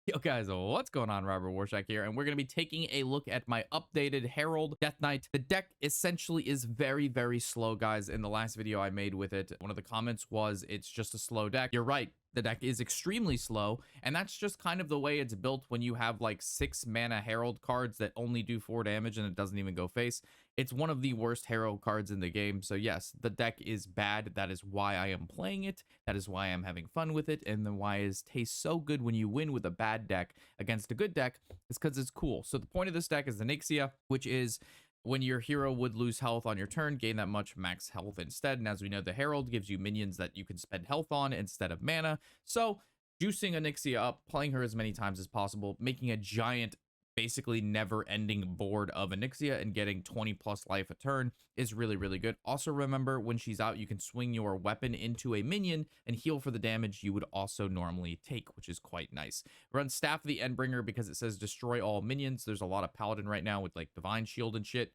Yo guys, what's going on? Robert Warshack here, and we're going to be taking a look at my updated Herald Death Knight. The deck essentially is very, very slow, guys. In the last video I made with it, one of the comments was it's just a slow deck. You're right. The deck is extremely slow, and that's just kind of the way it's built when you have like 6 mana Herald cards that only do 4 damage and it doesn't even go face. It's one of the worst Herald cards in the game, so yes, the deck is bad. That is why I am playing it. That is why I'm having fun with it, and then why it tastes so good when you win with a bad deck against a good deck is because it's cool. So the point of this deck is the Nyxia, which is when your hero would lose health on your turn, gain that much max health instead. And as we know, the Herald gives you minions that you can spend health on instead of mana. So juicing a Nyxia up, playing her as many times as possible, making a giant, basically never-ending board of a Nyxia and getting 20 plus life a turn is really, really good. Also remember, when she's out, you can swing your weapon into a minion and heal for the damage you would also normally take, which is quite nice. Run Staff of the Endbringer because it says destroy all minions. There's a lot of Paladin right now with like Divine Shield and shit.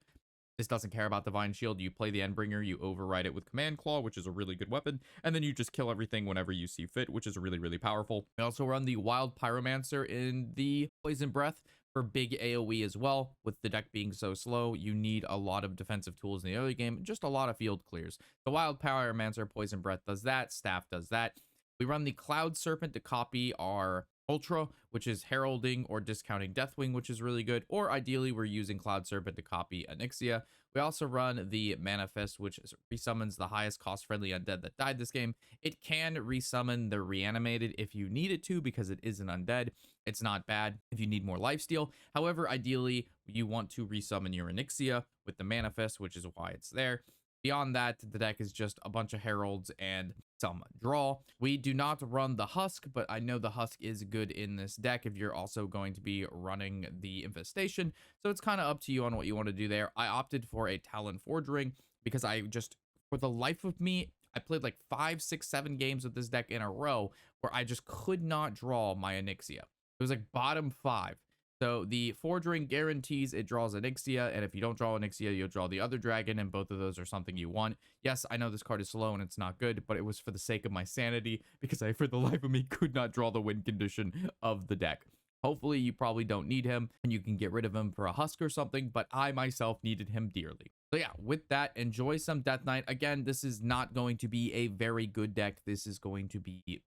This doesn't care about Divine Shield. You play the Endbringer, you override it with Command Claw, which is a really good weapon, and then you just kill everything whenever you see fit, which is really, really powerful. We also run the Wild Pyromancer in the Poison Breath for big AoE as well. With the deck being so slow, you need a lot of defensive tools in the early game, just a lot of field clears. The Wild Pyromancer Poison Breath does that, Staff does that. We run the Cloud Serpent to copy our Ultra, which is heralding or discounting Deathwing, which is really good. Or ideally, we're using Cloud Serpent to copy Nyxia. We also run the Manifest, which resummons the highest cost-friendly undead that died this game. It can resummon the reanimated if you need it to, because it is an undead. It's not bad if you need more lifesteal. However, ideally, you want to resummon your Nyxia with the Manifest, which is why it's there. Beyond that, the deck is just a bunch of heralds and some draw. We do not run the Husk, but I know the Husk is good in this deck if you're also going to be running the Infestation. So it's kind of up to you on what you want to do there. I opted for a Talon Forge Ring because I just, for the life of me, I played like 5, 6, 7 games with this deck in a row where I just could not draw my Nyxia. It was like bottom 5. So the Forge Ring guarantees it draws a Nyxia, and if you don't draw a Nyxia, you'll draw the other dragon, and both of those are something you want. Yes, I know this card is slow and it's not good, but it was for the sake of my sanity, because I, for the life of me, could not draw the win condition of the deck. Hopefully, you probably don't need him, and you can get rid of him for a Husk or something, but I myself needed him dearly. So yeah, with that, enjoy some Death Knight. Again, this is not going to be a very good deck. This is going to be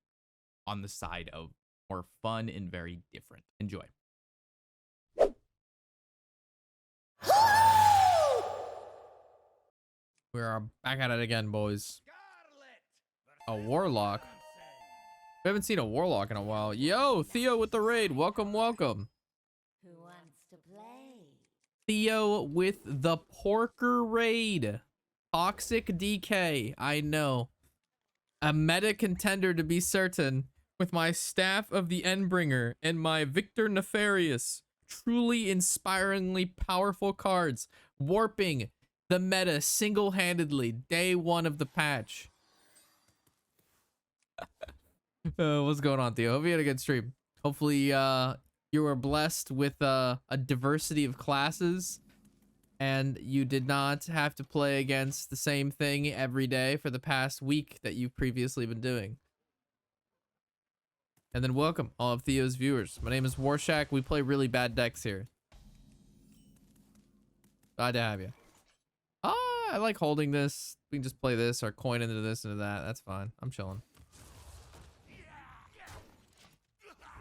on the side of more fun and very different. Enjoy. We're back at it again, boys. A Warlock. We haven't seen a Warlock in a while. Yo, Theo with the raid. Welcome, welcome. Who wants to play? Theo with the Porker raid. Toxic DK. I know. A meta contender to be certain. With my Staff of the Endbringer and my Victor Nefarious. Truly inspiringly powerful cards. Warping the meta single-handedly day 1 of the patch. What's going on, Theo? Hope you had a good stream. Hopefully you were blessed with a diversity of classes and you did not have to play against the same thing every day for the past week that you've previously been doing. And then welcome all of Theo's viewers. My name is Warshack. We play really bad decks here. Glad to have you. I like holding this. We can just play this or coin into this and that. That's fine. I'm chilling.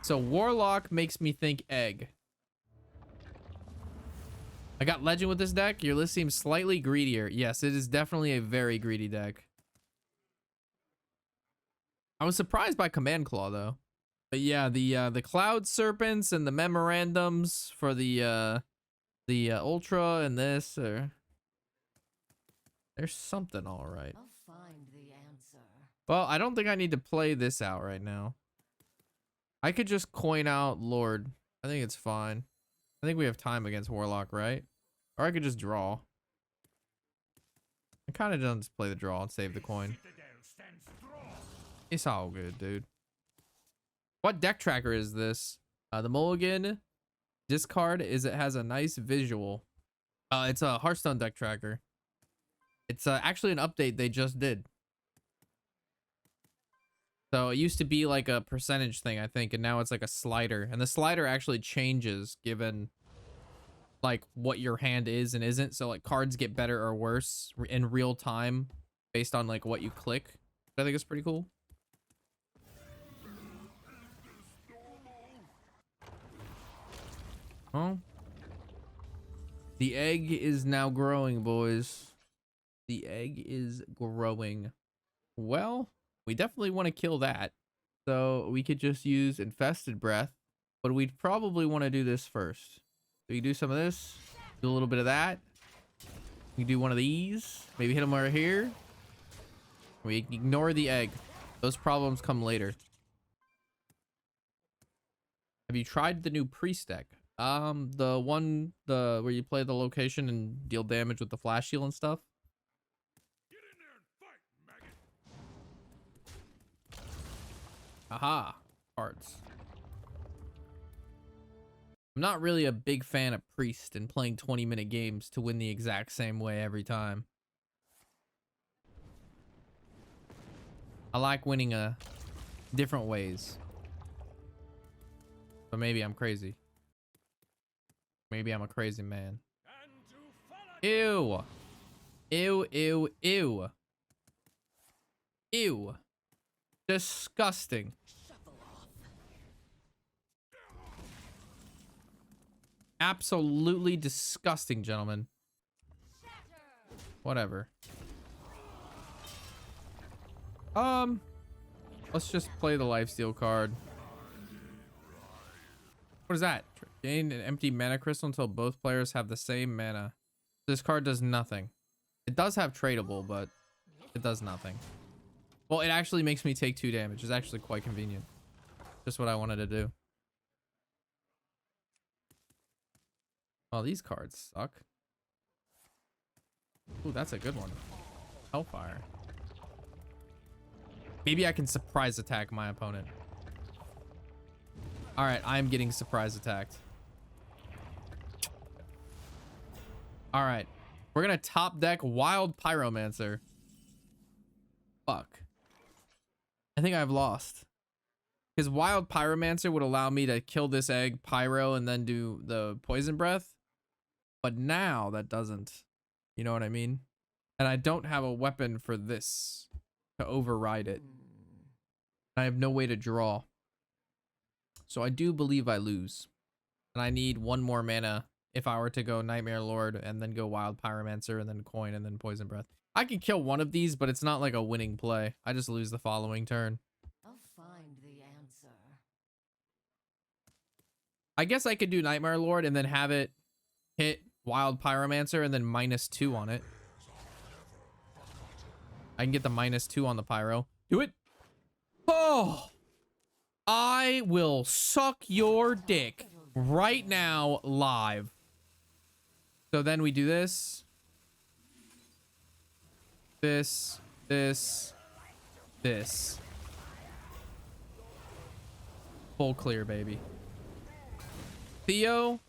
So Warlock makes me think egg. I got Legend with this deck. Your list seems slightly greedier. Yes, it is definitely a very greedy deck. I was surprised by Command Claw though. But yeah, the Cloud Serpents and the Memorandums for the Ultra and this or there's something all right. I'll find the answer. Well, I don't think I need to play this out right now. I could just coin out Lord. I think it's fine. I think we have time against Warlock, right? Or I could just draw. I kind of don't just play the draw and save the coin. It's all good, dude. What deck tracker is this? The Mulligan discard is it has a nice visual. It's a Hearthstone deck tracker. It's actually an update they just did. So it used to be like a percentage thing, I think, and now it's like a slider. And the slider actually changes given like what your hand is and isn't. So like cards get better or worse in real time based on like what you click. I think it's pretty cool. Oh. The egg is now growing, boys. The egg is growing. Well, we definitely want to kill that. So we could just use Infested Breath, but we'd probably want to do this first. So you do some of this, do a little bit of that. You do one of these, maybe hit them right here. We ignore the egg. Those problems come later. Have you tried the new priest deck? The one where you play the location and deal damage with the flash shield and stuff. Get in there and fight, maggot. Aha, cards. I'm not really a big fan of priest and playing 20-minute games to win the exact same way every time. I like winning different ways. But maybe I'm crazy. Maybe I'm a crazy man. Ew. Ew, ew, ew. Ew. Disgusting. Absolutely disgusting, gentlemen. Whatever. Let's just play the lifesteal card. What is that? Gain an empty mana crystal until both players have the same mana. This card does nothing. It does have tradable, but it does nothing. Well, it actually makes me take 2 damage. It's actually quite convenient. Just what I wanted to do. Oh, these cards suck. Ooh, that's a good one. Hellfire. Maybe I can surprise attack my opponent. All right, I'm getting surprise attacked. All right, we're gonna top deck Wild Pyromancer. Fuck. I think I've lost. Because Wild Pyromancer would allow me to kill this egg, Pyro, and then do the Poison Breath. But now that doesn't. You know what I mean? And I don't have a weapon for this to override it. I have no way to draw. So I do believe I lose. And I need 1 more mana if I were to go Nightmare Lord and then go Wild Pyromancer and then Coin and then Poison Breath. I could kill one of these, but it's not like a winning play. I just lose the following turn. I'll find the answer. I guess I could do Nightmare Lord and then have it hit Wild Pyromancer and then -2 on it. I can get the -2 on the Pyro. Do it. Oh, I will suck your dick right now live. So then we do this. This. Full clear, baby. Theo,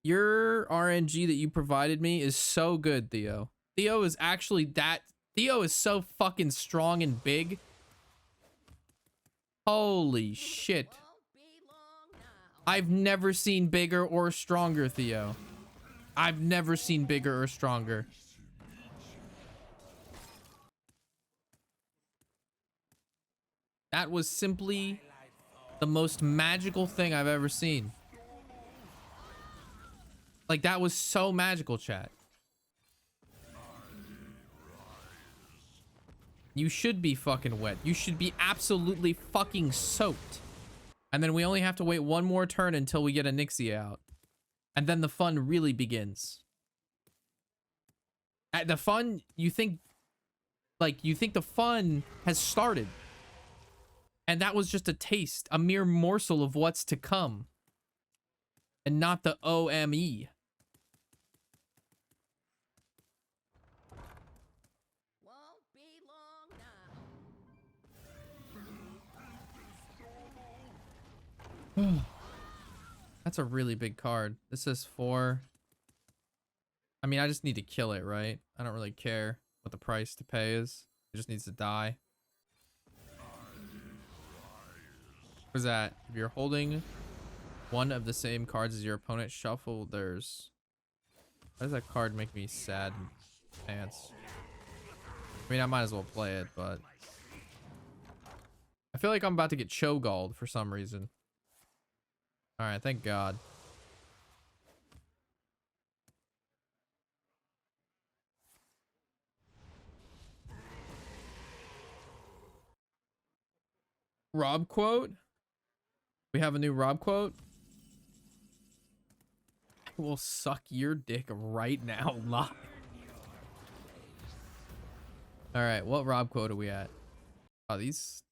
your RNG that you provided me is so good, Theo. Theo is actually Theo is so fucking strong and big. Holy shit. I've never seen bigger or stronger, Theo. I've never seen bigger or stronger. That was simply the most magical thing I've ever seen. Like, that was so magical, chat. You should be fucking wet. You should be absolutely fucking soaked. And then we only have to wait 1 more turn until we get a Nixie out. And then the fun really begins. At the fun, you think the fun has started. And that was just a taste, a mere morsel of what's to come. And not the OME. That's a really big card. This is 4. I mean, I just need to kill it, right? I don't really care what the price to pay is. It just needs to die. What's that? If you're holding one of the same cards as your opponent, shuffle theirs. Why does that card make me sad in pants? I mean, I might as well play it, but I feel like I'm about to get Cho'Galled for some reason. All right, thank God. Rob quote? We have a new Rob quote? I will suck your dick right now live. All right, what Rob quote are we at? Oh, these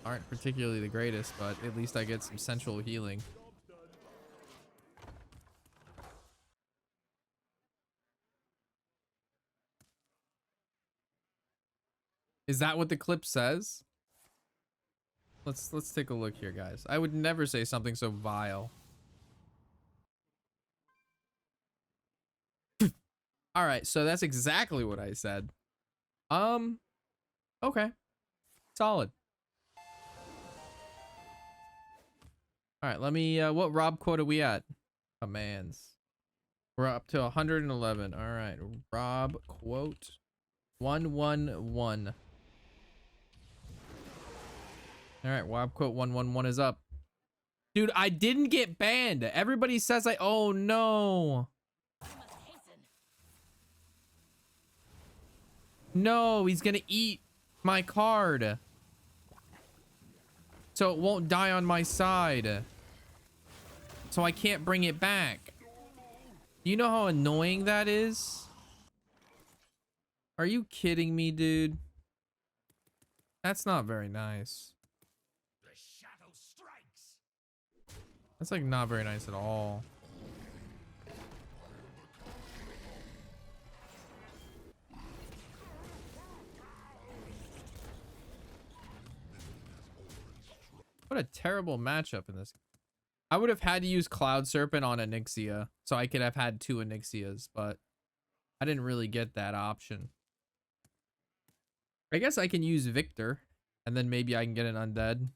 aren't particularly the greatest, but at least I get some sensual healing. Is that what the clip says? Let's take a look here, guys. I would never say something so vile. All right, so that's exactly what I said. Okay. Solid. All right, let me what Rob quote are we at? Commands. We're up to 111. All right, Rob quote 111. All right, Rob quote 111 is up. Dude, I didn't get banned. Everybody says oh no. No, he's gonna eat my card. So it won't die on my side. So I can't bring it back. Do you know how annoying that is? Are you kidding me, dude? That's not very nice. The shadow strikes. That's like not very nice at all. What a terrible matchup in this. I would have had to use Cloud Serpent on Onyxia, so I could have had 2 Onyxias, but I didn't really get that option. I guess I can use Victor, and then maybe I can get an undead.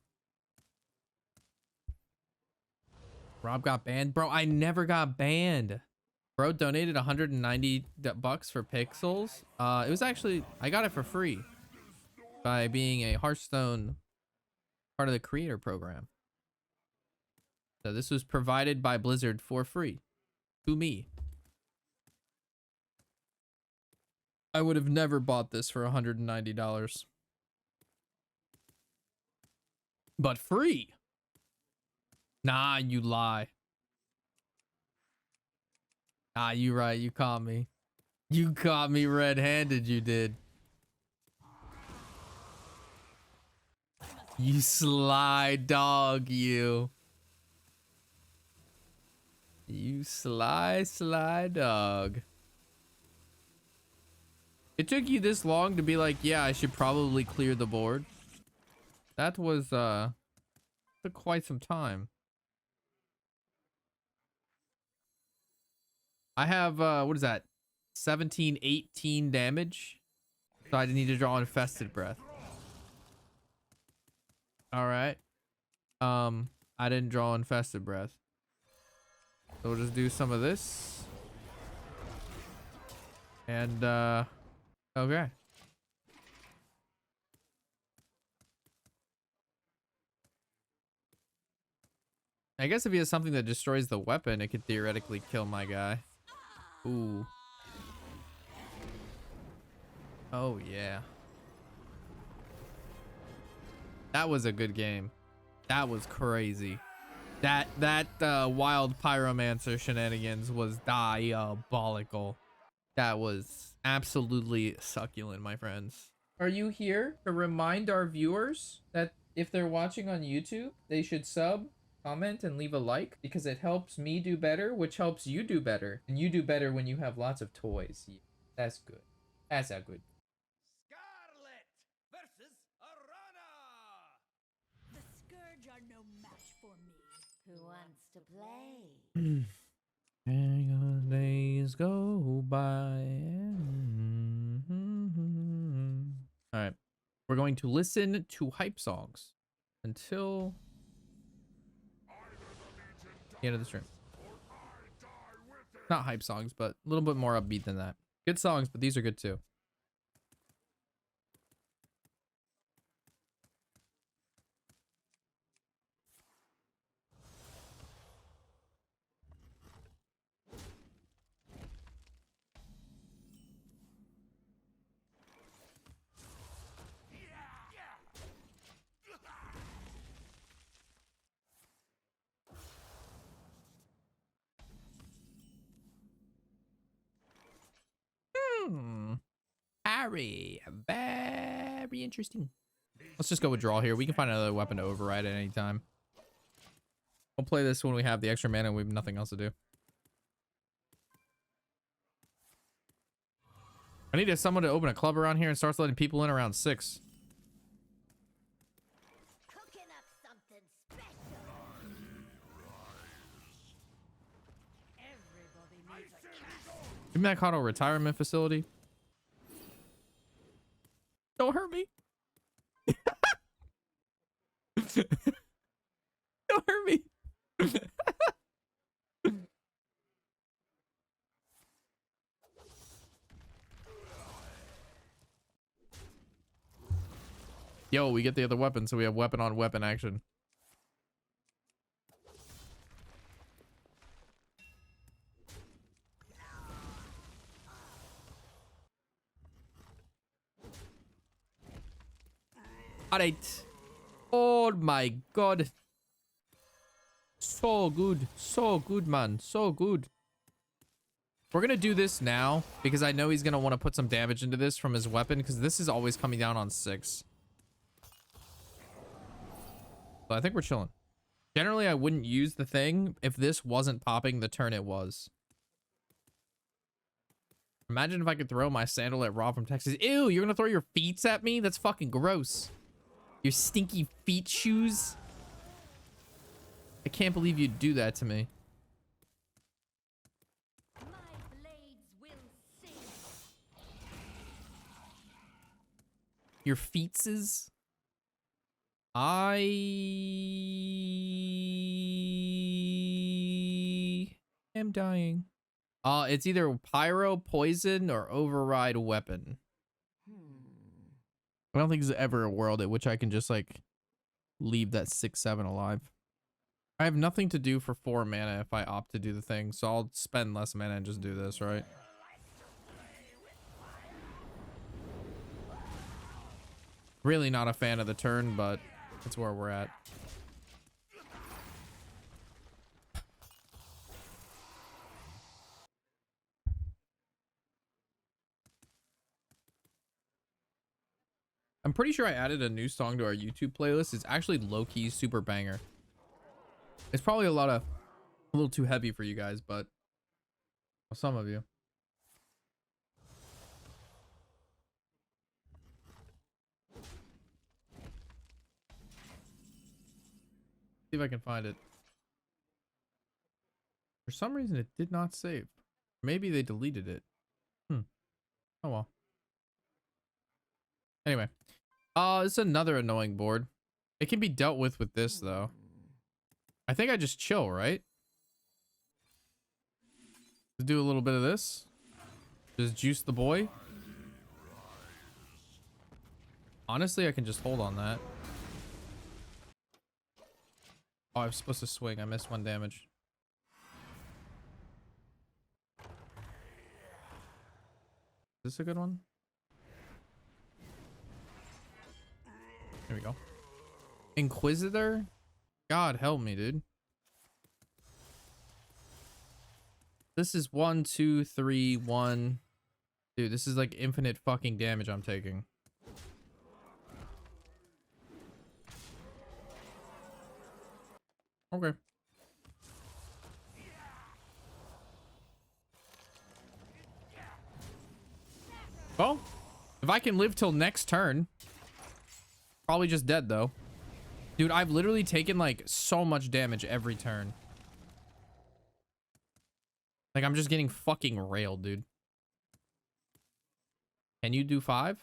Rob got banned? Bro, I never got banned. Bro donated 190 bucks for pixels. It was actually, I got it for free by being a Hearthstone part of the creator program. So this was provided by Blizzard for free to me. I would have never bought this for $190. But free. Nah, you lie. Nah, you right. You caught me. You caught me red-handed, you did. You sly dog, you. You sly dog. It took you this long to be like, yeah, I should probably clear the board. That was, took quite some time. I have, what is that? 17, 18 damage. So I need to draw Infested Breath. All right. I didn't draw Infested Breath. So we'll just do some of this. And, okay. I guess if he has something that destroys the weapon, it could theoretically kill my guy. Ooh. Oh, yeah. That was a good game. That was crazy. That wild pyromancer shenanigans was diabolical. That was absolutely succulent, my friends. Are you here to remind our viewers that if they're watching on YouTube, they should sub, comment, and leave a like, because it helps me do better, which helps you do better. And you do better when you have lots of toys. Yeah, that's good. That's a good. Scarlet versus Arana. The Scourge are no match for me. Who wants to play? Hang on, days go by. All right, we're going to listen to hype songs until The end of the stream. Not hype songs, but a little bit more upbeat than that. Good songs, but these are good too. Harry, very interesting. Let's just go with draw here. We can find another weapon to override at any time. We'll play this when we have the extra mana and we have nothing else to do. I need someone to open a club around here and starts letting people in around 6. Cooking up something special. Everybody needs a cat. Isn't that called a retirement facility? Don't hurt me. Don't hurt me. Yo, we get the other weapon, so we have weapon on weapon action. Alright. Oh my god. So good. So good, man. So good. We're gonna do this now because I know he's gonna want to put some damage into this from his weapon because this is always coming down on 6. So I think we're chilling. Generally, I wouldn't use the thing if this wasn't popping the turn it was. Imagine if I could throw my sandal at Rob from Texas. Ew, you're gonna throw your feet at me? That's fucking gross. Your stinky feet shoes. I can't believe you'd do that to me. My blades will sing. Your feetses. I am dying. It's either pyro, poison, or override weapon. I don't think there's ever a world at which I can just like leave that 6/7 alive. I have nothing to do for 4 mana if I opt to do the thing, so I'll spend less mana and just do this, right? Really not a fan of the turn, but that's where we're at. I'm pretty sure I added a new song to our YouTube playlist. It's actually low-key super banger. It's probably a little too heavy for you guys, but well, some of you. See if I can find it. For some reason, it did not save. Maybe they deleted it. Oh well. Anyway, it's another annoying board. It can be dealt with this though. I think I just chill, right? Let's do a little bit of this. Just juice the boy. Honestly, I can just hold on that. Oh, I was supposed to swing. I missed 1 damage. Is this a good one? Here we go. Inquisitor? God help me, dude. This is 1, 2, 3, 1. Dude, this is like infinite fucking damage I'm taking. Okay. Well, if I can live till next turn. Probably just dead though. Dude, I've literally taken like so much damage every turn. Like I'm just getting fucking railed, dude. Can you do 5?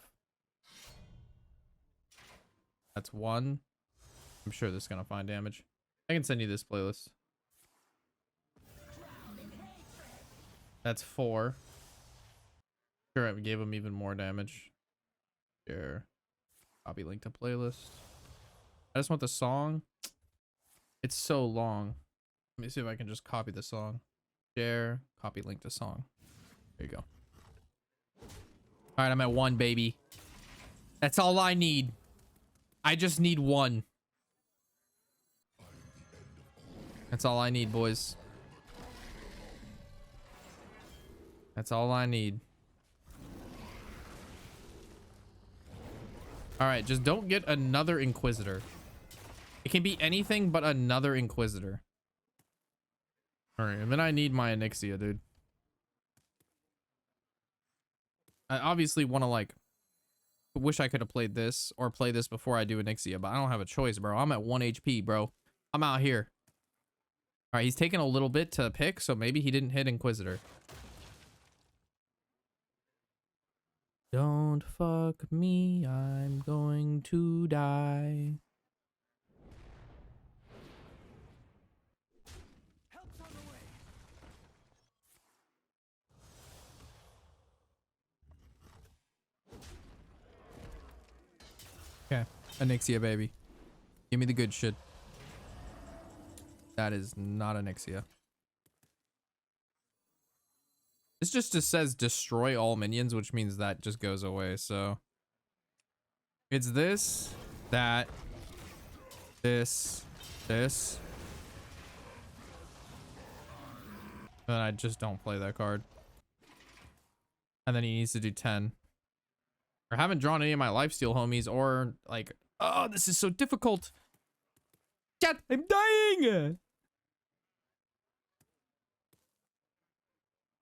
That's 1. I'm sure this is gonna find damage. I can send you this playlist. That's 4. Sure, it gave him even more damage. Share. Copy link to playlist. I just want the song. It's so long. Let me see if I can just copy the song. Share. Copy link to song. There you go. All right, I'm at 1, baby. That's all I need. I just need 1. That's all I need, boys. That's all I need. All right, just don't get another Inquisitor. It can be anything but another Inquisitor. All right, and then I need my Onyxia, dude. I obviously want to, like, wish I could have played this or play this before I do Onyxia, but I don't have a choice, bro. I'm at 1 HP, bro. I'm out here. All right, he's taking a little bit to pick, so maybe he didn't hit Inquisitor. Don't fuck me, I'm going to die. Help's on the way. Okay, Onyxia, baby. Give me the good shit. That is not Onyxia. This just says destroy all minions, which means that just goes away, so. It's this, that, this. Then I just don't play that card. And then he needs to do 10. I haven't drawn any of my lifesteal homies or like, oh, this is so difficult. Chat, I'm dying.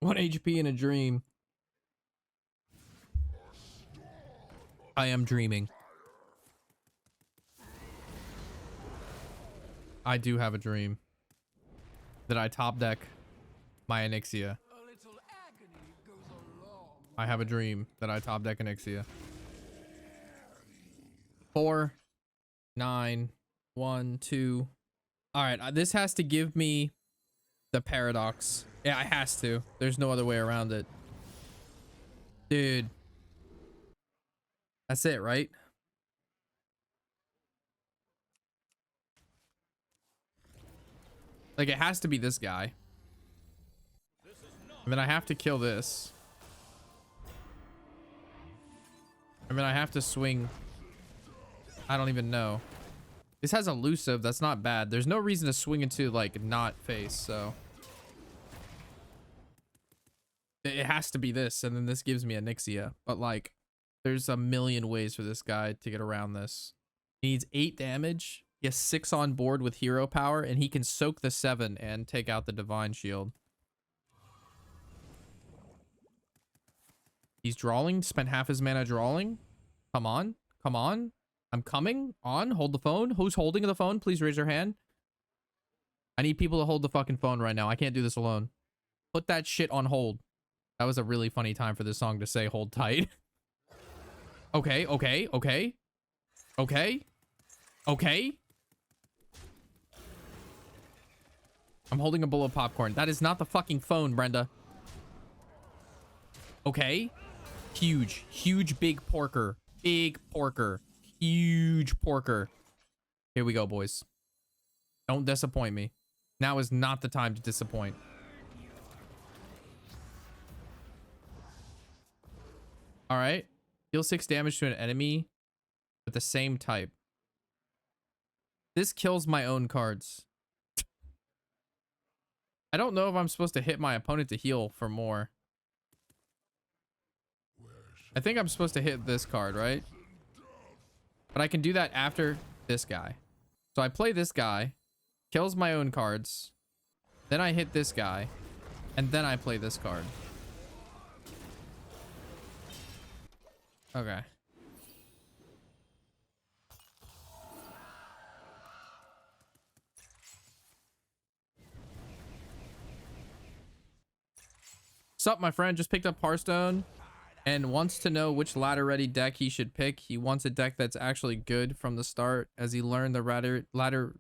1 HP in a dream. I am dreaming. I do have a dream that I top deck my Onyxia. A little agony goes a long I have a dream that I top deck Onyxia. 4, 9, 1, 2. All right, this has to give me the paradox. Yeah, it has to. There's no other way around it. Dude. That's it, right? Like, it has to be this guy. And then I have to kill this. And then I have to swing. I don't even know. This has elusive. That's not bad. There's no reason to swing into, like, not face, so. It has to be this, and then this gives me a Onyxia. But, like, there's a million ways for this guy to get around this. He needs 8 damage. He has 6 on board with hero power, and he can soak the 7 and take out the divine shield. He's drawing. Spent half his mana drawing. Come on. Come on. I'm coming. On. Hold the phone. Who's holding the phone? Please raise your hand. I need people to hold the fucking phone right now. I can't do this alone. Put that shit on hold. That was a really funny time for this song to say hold tight. Okay, okay, okay. Okay. Okay. I'm holding a bowl of popcorn. That is not the fucking phone, Brenda. Okay. Huge. Huge big porker. Big porker. Huge porker. Here we go, boys. Don't disappoint me. Now is not the time to disappoint. All right. Deal 6 damage to an enemy with the same type. This kills my own cards. I don't know if I'm supposed to hit my opponent to heal for more. I think I'm supposed to hit this card, right? But I can do that after this guy. So I play this guy, kills my own cards. Then I hit this guy, and then I play this card. Okay. Sup, my friend? Just picked up Hearthstone and wants to know which ladder ready deck he should pick. He wants a deck that's actually good from the start, as he learned the ladder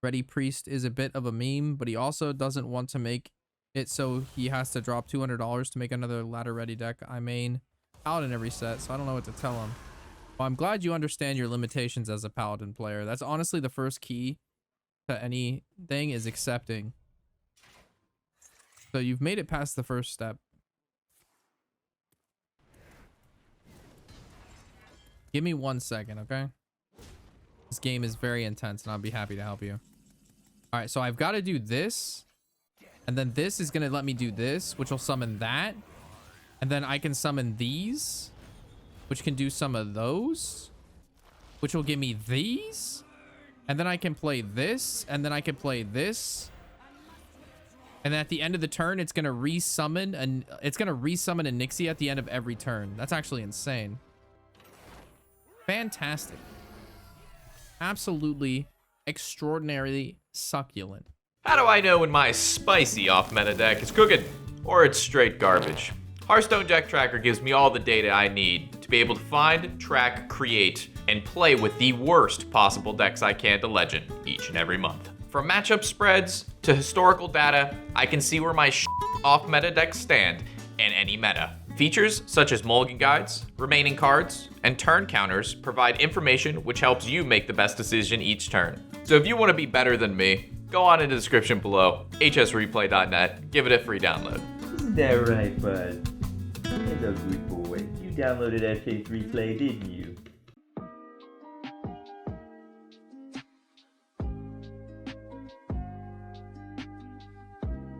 ready priest is a bit of a meme, but he also doesn't want to make it so he has to drop $200 to make another ladder ready deck. I main Paladin every set, so I don't know what to tell him. Well, I'm glad you understand your limitations as a Paladin player. That's honestly the first key to anything, is accepting. So you've made it past the first step. Give me 1 second, okay? This game is very intense, and I'll be happy to help you. All right, so I've got to do this. And then this is going to let me do this, which will summon that. And then I can summon these, which can do some of those, which will give me these. And then I can play this, and then I can play this. And then at the end of the turn, it's going to resummon a Nixie at the end of every turn. That's actually insane. Fantastic. Absolutely extraordinarily succulent. How do I know when my spicy off-meta deck is cooking or it's straight garbage? Hearthstone Deck Tracker gives me all the data I need to be able to find, track, create, and play with the worst possible decks I can to Legend each and every month. From matchup spreads to historical data, I can see where my off-meta decks stand in any meta. Features such as mulligan guides, remaining cards, and turn counters provide information which helps you make the best decision each turn. So if you want to be better than me, go on in the description below, hsreplay.net, give it a free download. Isn't that right, bud? Hello, good boy. You downloaded FH Replay, didn't you?